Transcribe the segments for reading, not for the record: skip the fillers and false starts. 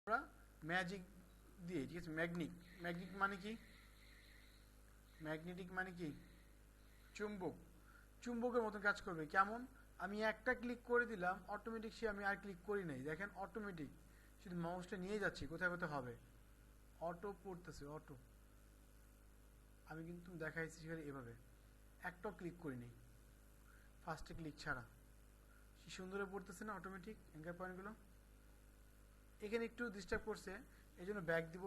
আমরা ম্যাজিক দিয়ে, ঠিক আছে, ম্যাগনিক মানে কি, ম্যাগনেটিক মানে কি, চুম্বক, চুম্বকের মতন কাজ করবে। কেমন, আমি একটা ক্লিক করে দিলাম অটোমেটিক, সে আমি আর ক্লিক করি নাই, দেখেন অটোমেটিক শুধু মাউসটা নিয়ে যাচ্ছি কোথায় কোথায় হবে, অটো পড়তেছে অটো। আমি কিন্তু দেখাইছি সেখানে এভাবে একটাও ক্লিক করি নাই, ফার্স্টে ক্লিক ছাড়া, সে সুন্দরে পড়তেছে না অটোমেটিক অ্যাঙ্কার পয়েন্টগুলো। এখানে একটু ডিস্টার্ব করছে, এই জন্য ব্যাক দিব,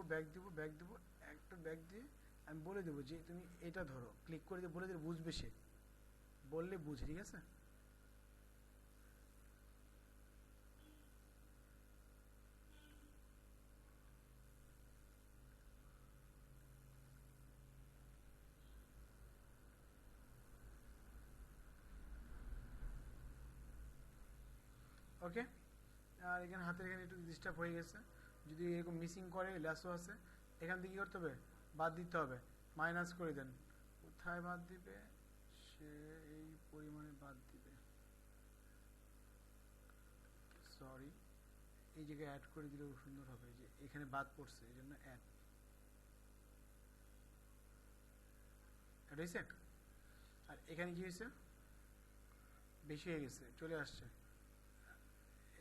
একটা ব্যাক দিয়ে আমি বলে দেবো যে তুমি এটা ধরো, ক্লিক করে দিয়ে বলে দিলে বুঝবে, সে বললে বুঝে, ঠিক আছে। ওকে, আর এখানে হাতের এখানে একটু ডিস্টার্ব হয়ে গেছে, যদি এরকম মিসিং করে ল্যাসও আছে, এখান থেকে কী করতে হবে, বাদ দিতে হবে, মাইনাস করে দেন, কোথায় বাদ দিবে, সে এই পরিমাণে বাদ দিবে, সরি এই জায়গায় অ্যাড করে দিলেও সুন্দর হবে, যে এখানে বাদ পড়ছে এই জন্য অ্যাড হয়েছে। আর এখানে কি হয়েছে, বেশি হয়ে গেছে, চলে আসছে,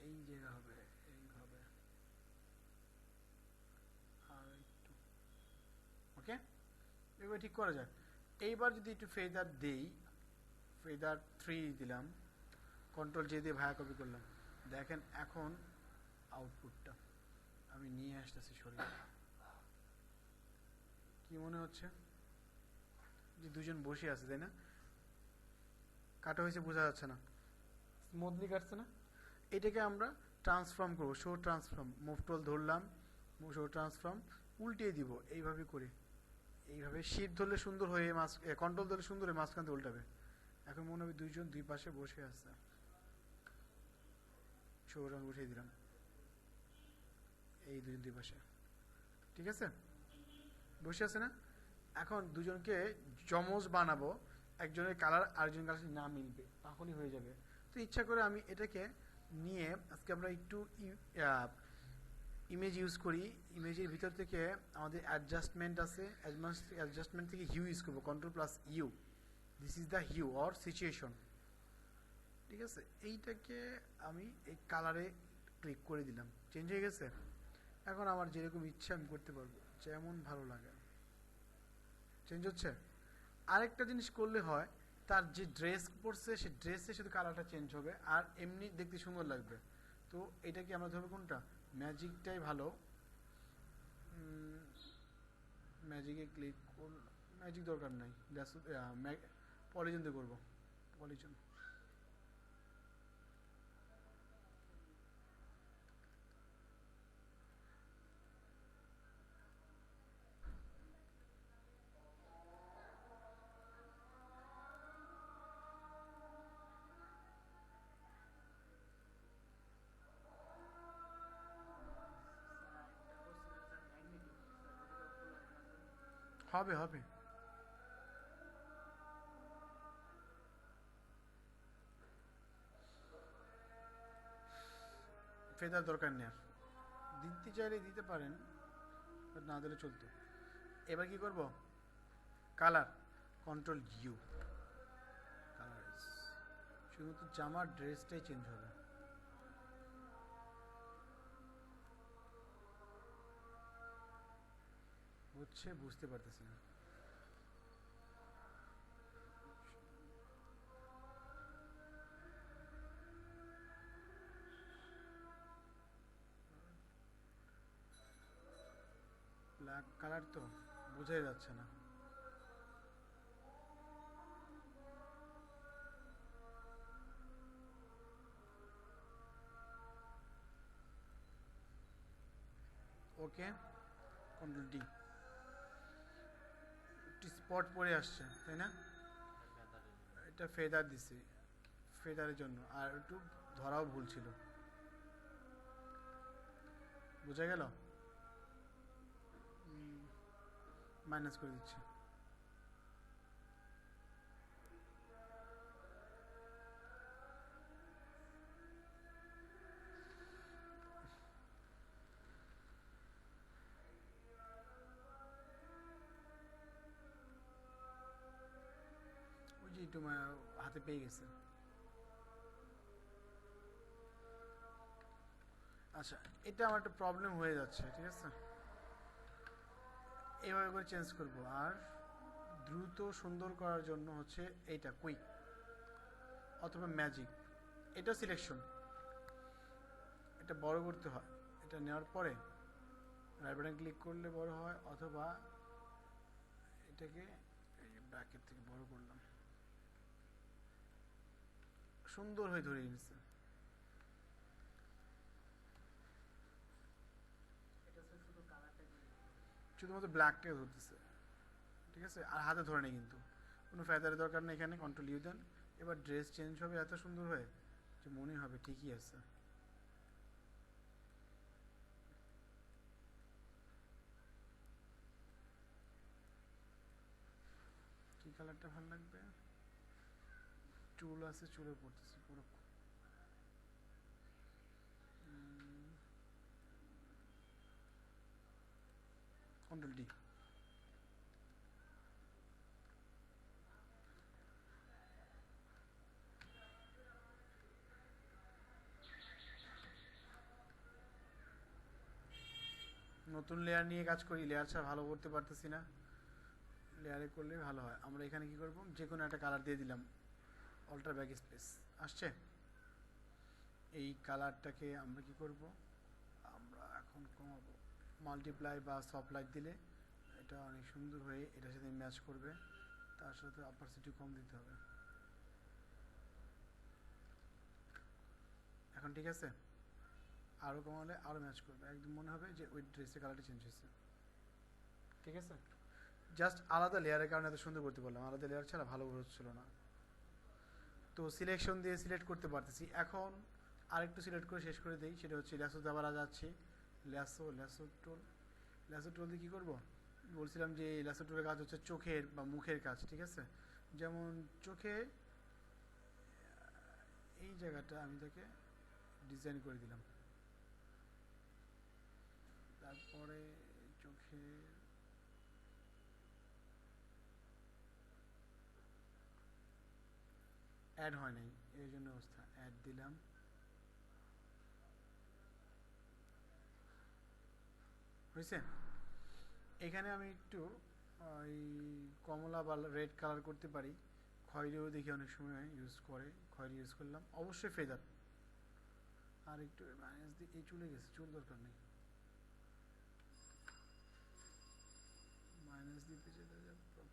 এই জায়গা হবে, এই হবে, আর একটু, ওকে, এবার ঠিক করা যায়। এইবার যদি একটু ফেদার দেই, ফেদার 3 দিলাম, কন্ট্রোল জে দিয়ে ভায়া কপি করলাম, দেখেন এখন আউটপুটটা আমি নিয়ে আসতেছি সরিয়ে, কি মনে হচ্ছে যে দুজন বসে আছে, তাই না, কাটা হয়েছে বোঝা যাচ্ছে না, স্মুথলি কাটছে না। এটাকে আমরা ট্রান্সফর্ম করবো, শো ট্রান্সফর্ম, মুভ টুল ধরলাম, শো ট্রান্সফর্ম উল্টিয়ে দিব এইভাবে করে, এইভাবে শিফট ধরলে সুন্দর হয়ে কন্ট্রোল ধরলে সুন্দর হয়ে মাঝখান থেকে উল্টাবে। এখন মনে হবে দুইজন দুই পাশে বসে আছে, শো রঙ উঠিয়ে দিলাম, এই দুজন দুই পাশে, ঠিক আছে, বসে আছে না। এখন দুজনকে যমজ বানাবো, একজনের কালার আরেকজনের কালার না মিলবে, তখনই হয়ে যাবে। তো ইচ্ছা করে আমি এটাকে নিয়ে আজকে আমরা একটু ইমেজ ইউজ করি, ইমেজের ভিতর থেকে আমাদের অ্যাডজাস্টমেন্ট আছে, অ্যাডজাস্টমেন্ট থেকে হিউ ইউজ করবো, control plus U, this is the hue or situation, ঠিক আছে। এইটাকে আমি এই কালারে ক্লিক করে দিলাম, চেঞ্জ হয়ে গেছে। এখন আমার যেরকম ইচ্ছা আমি করতে পারবো, যেমন ভালো লাগে চেঞ্জ হচ্ছে। আরেকটা জিনিস করলে হয়, তার যে ড্রেস পরছে সে ড্রেসে শুধু কালারটা চেঞ্জ হবে, আর এমনি দেখতে সুন্দর লাগবে। তো এটাকে আমরা ধরবো কোনটা, ম্যাজিকটাই ভালো, ম্যাজিকে ক্লিক করল, ম্যাজিক দরকার নাই, পলিজন দিয়ে করবো, পলিজন। হবে হবে, ফেদার দরকার নেই আর, দিতে চাইলে দিতে পারেন, বাট না দিলে চলতো। এবার কি করব, কালার, কন্ট্রোল ইউ, কালার, শুধুমাত্র জামার ড্রেসটাই চেঞ্জ হবে। বুঝছে, বুঝতে পারতেছি না, ব্ল্যাক কালার তো বোঝাই যাচ্ছে না। ওকে, কন্ট্রোল ডি, একটি স্পট পরে আসছে তাই না, এটা ফেদার দিছি, ফেদারের জন্য, আর একটু ধরাও ভুল ছিল, বোঝা গেল, মাইনাস করে দিচ্ছি। একটু হাতে পেয়ে গেছে। আচ্ছা, এটা আমার একটা প্রবলেম হয়ে যাচ্ছে, ঠিক আছে, এইভাবে করে চেঞ্জ করব। আর দ্রুত সুন্দর করার জন্য হচ্ছে এইটা কুইক অথবা ম্যাজিক, এটা সিলেকশন, এটা বড় করতে হয়। এটা নেওয়ার পরে রাইট বাটন ক্লিক করলে বড় হয়, অথবা এটাকে ব্র্যাকেট থেকে বড় করলাম, সুন্দর হয়ে ধরে নিচ্ছে। শুধুমাত্র ব্ল্যাকটাকে ধরতেছে, ঠিক আছে, আর হাতে ধরে নেই, কিন্তু কোনো ফেদারের দরকার নেই এখানে। কন্ট্রোল ইউ দেন, এবার ড্রেস চেঞ্জ হবে এত সুন্দর হয়ে যে মনে হবে ঠিকই আছে। কি কালারটা ভালো লাগবে? চুল আছে, চুলে পড়তেছে পুরো। Control D. নতুন লেয়ার নিয়ে কাজ করি, লেয়ার ছাড়া ভালো করতে পারতেছি না, লেয়ারে করলে ভালো হয়। আমরা এখানে কি করব, যে কোনো একটা কালার দিয়ে দিলাম, অল্টার ব্যাক স্পেস আসছে। এই কালারটাকে আমরা কি করব, আমরা এখন কমাবো, মাল্টিপ্লাই বা সফট লাইট দিলে এটা অনেক সুন্দর হয়ে এটার সাথে ম্যাচ করবে। তার সাথে অপারসিটি কম দিতে হবে। এখন ঠিক আছে, আরও কমালে আরও ম্যাচ করবে, একদম মনে হবে যে ওই ড্রেসের কালারটা চেঞ্জ হয়েছে। ঠিক আছে, জাস্ট আলাদা লেয়ারের কারণে এত সুন্দর করতে পারলাম, আলাদা লেয়ার ছাড়া ভালো হচ্ছিল না। তো সিলেকশন দিয়ে সিলেক্ট করতে পারতেছি। এখন আরেকটু সিলেক্ট করে শেষ করে দিই, সেটা হচ্ছে ল্যাসো আবার যাচ্ছি, ল্যাসো টোল দিয়ে কী করবো, বলছিলাম যে ল্যাসো টোলের কাজ হচ্ছে চোখের বা মুখের কাজ, ঠিক আছে। যেমন চোখে এই জায়গাটা আমি তাকে ডিজাইন করে দিলাম, তারপরে চোখে অ্যাড হয় নাই, এই জন্য অবস্থা, অ্যাড দিলাম, হয়েছে। এখানে আমি একটু ওই কমলা বা রেড কালার করতে পারি, খয়েরিও দেখি অনেক সময় ইউজ করে, খয়েরি ইউজ করলাম, অবশ্যই ফেদার। আর একটু মাইনাস দিয়ে, এই চলে গেছে, চুল দরকার নেই, মাইনাস দিতে যেতে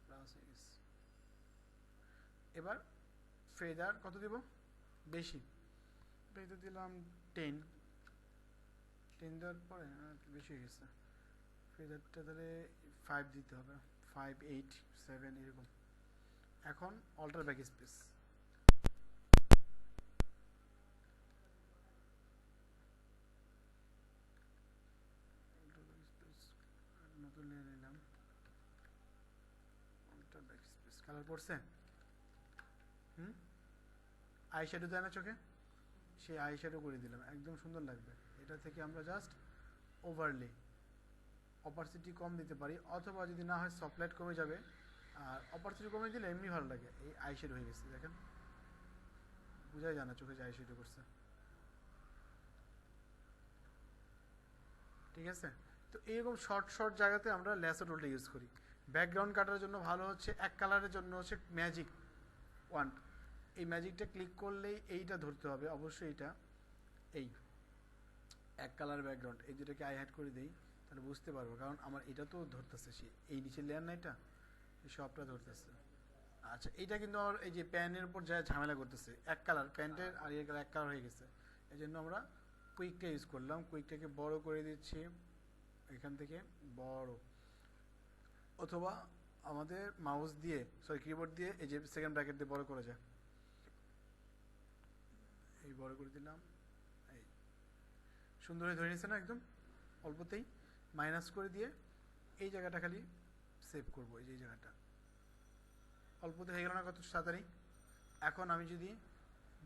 প্লাস হয়ে গেছে। এবার ফেদার কত দেব, বেশি, ফেদার দিলাম 10 দেওয়ার পরে বেশি হয়ে গেছে, ফেদারটা তাহলে 5 দিতে হবে, 5, 8, 7 এরকম। এখন অল্টার ব্যাক স্পেস, নতুন নিয়ে নিলাম, অল্টার ব্যাক স্পেস, কালার পড়ছে। আই শ্যাডো দেয় না চোখে, সেই আই শ্যাডো করে দিলাম, একদম সুন্দর লাগবে। এটা থেকে আমরা জাস্ট ওভারলে অপারসিটি কম দিতে পারি, অথবা যদি না হয় সফট লাইট কমে যাবে, আর অপারসিটি কমে দিলে এমনি ভালো লাগে। এই আই শ্যাডো হয়ে গেছে, দেখেন বোঝাই যায় না চোখে যে আই শ্যাডো করছে, ঠিক আছে। তো এইরকম শর্ট জায়গাতে আমরা ল্যাসো টুলটা ইউজ করি। ব্যাকগ্রাউন্ড কাটার জন্য ভালো হচ্ছে, এক কালারের জন্য হচ্ছে ম্যাজিক ওয়ান, এই ম্যাজিকটা ক্লিক করলেই এইটা ধরতে হবে অবশ্যই, এটা এই এক কালার ব্যাকগ্রাউন্ড, এই দুটাকে আই হাইড করে দিই, তাহলে বুঝতে পারবো, কারণ আমার এটা তো ধরতেছে, সে এই নিচের লেয়ার না, এটা এই সবটা ধরতেছে। আচ্ছা, এইটা কিন্তু আমার এই যে প্যানের উপর যা ঝামেলা করতেছে, এক কালার প্যান্টের আর এর কালার এক কালার হয়ে গেছে, এই জন্য আমরা কুইকটা ইউজ করলাম, কুইকটাকে বড় করে দিচ্ছি, এখান থেকে বড়, অথবা আমাদের মাউস দিয়ে কিবোর্ড দিয়ে এই যে সেকেন্ড ব্র্যাকেট দিয়ে বড় করা যায়, এই বড় করে দিলাম, এই সুন্দর হয়ে ধরে নিচ্ছে না একদম অল্পতেই। মাইনাস করে দিয়ে এই জায়গাটা খালি সেভ করবো, এই যে এই জায়গাটা অল্পতে হয়ে গেল না কত তাড়াতাড়ি। এখন আমি যদি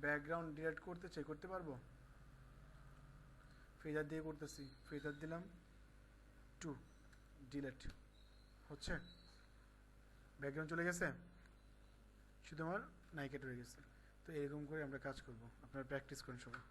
ব্যাকগ্রাউন্ড ডিলিট করতে চাই করতে পারবো, ফেদার দিয়ে করতেছি, ফেদার দিলাম 2, ডিলিট হচ্ছে, ব্যাকগ্রাউন্ড চলে গেছে, শুধু আমার নাই কেটে হয়ে গেছে। তো এরকম করে আমরা কাজ করব, আপনারা প্র্যাকটিস করেন সবাই।